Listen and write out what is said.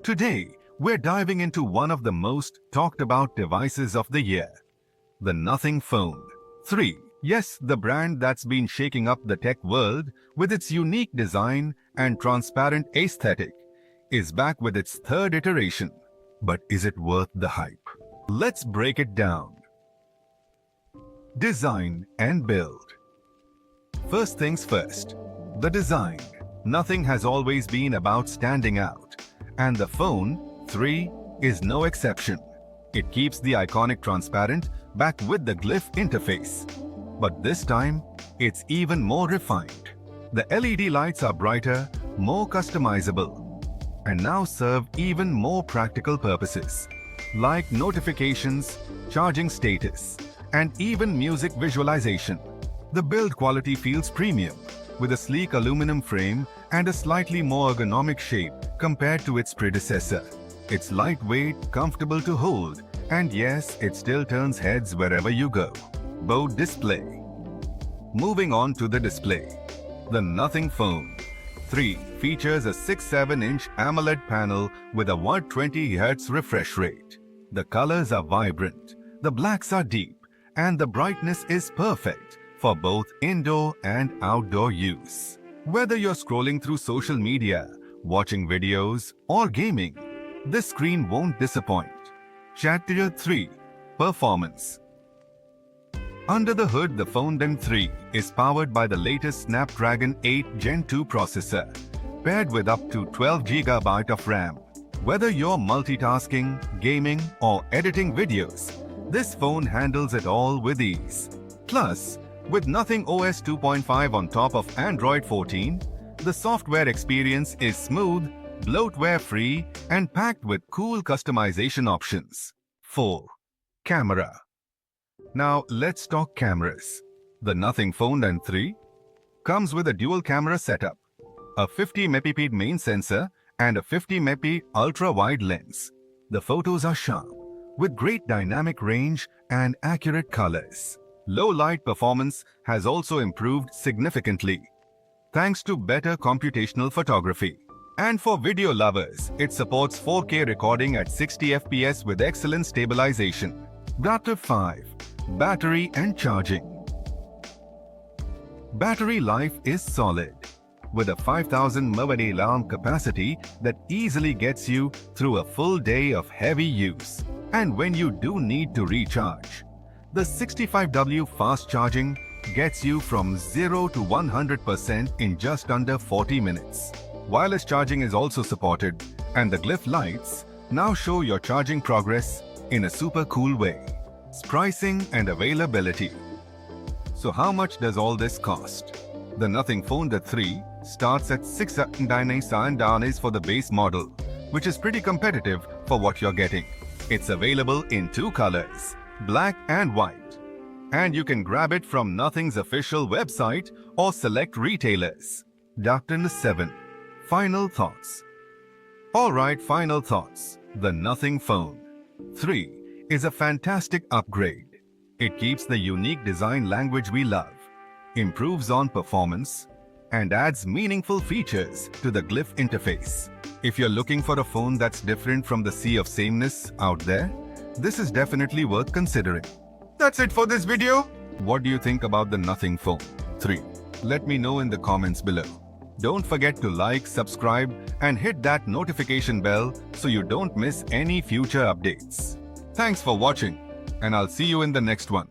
Today, we're diving into one of the most talked about devices of the year, the Nothing Phone 3. Yes, the brand that's been shaking up the tech world with its unique design and transparent aesthetic is back with its third iteration. But is it worth the hype? Let's break it down. Design and build. First things first, the design. Nothing has always been about standing out, and the Phone 3 is no exception. It keeps the iconic transparent back with the glyph interface. But this time, it's even more refined. The LED lights are brighter, more customizable, and now serve even more practical purposes, like notifications, charging status, and even music visualization. The build quality feels premium, with a sleek aluminum frame and a slightly more ergonomic shape compared to its predecessor. It's lightweight, comfortable to hold, and yes, it still turns heads wherever you go. Bold display. Moving on to the display. The Nothing Phone 3 features a 6.7-inch AMOLED panel with a 120 Hz refresh rate. The colors are vibrant, the blacks are deep, and the brightness is perfect for both indoor and outdoor use. Whether you're scrolling through social media, watching videos, or gaming, this screen won't disappoint. Chapter 3. Performance. Under the hood, the Phone 3 is powered by the latest Snapdragon 8 Gen 2 processor, paired with up to 12 GB of RAM. Whether you're multitasking, gaming, or editing videos, this phone handles it all with ease. Plus, with Nothing OS 2.5 on top of Android 14, the software experience is smooth, bloatware-free, and packed with cool customization options. 4. Camera. Now let's talk cameras. The Nothing Phone 3 comes with a dual camera setup, a 50MP main sensor and a 50MP ultra-wide lens. The photos are sharp, with great dynamic range and accurate colors. Low light performance has also improved significantly, thanks to better computational photography. And for video lovers, it supports 4K recording at 60 FPS with excellent stabilization. Chapter 5. Battery and charging. Battery life is solid, with a 5000 mAh capacity that easily gets you through a full day of heavy use. And when you do need to recharge, the 65W fast charging gets you from 0 to 100% in just under 40 minutes. Wireless charging is also supported, and the glyph lights now show your charging progress in a super cool way. Pricing and availability. So how much does all this cost? The Nothing Phone 3 starts at $699 for the base model, which is pretty competitive for what you're getting. It's available in two colors, black and white, and you can grab it from Nothing's official website or select retailers. Chapter 7. Final thoughts. Alright, final thoughts. The Nothing Phone 3 is a fantastic upgrade. It keeps the unique design language we love, improves on performance, and adds meaningful features to the glyph interface. If you're looking for a phone that's different from the sea of sameness out there, this is definitely worth considering. That's it for this video. What do you think about the Nothing Phone 3? Let me know in the comments below. Don't forget to like, subscribe, and hit that notification bell so you don't miss any future updates. Thanks for watching, and I'll see you in the next one.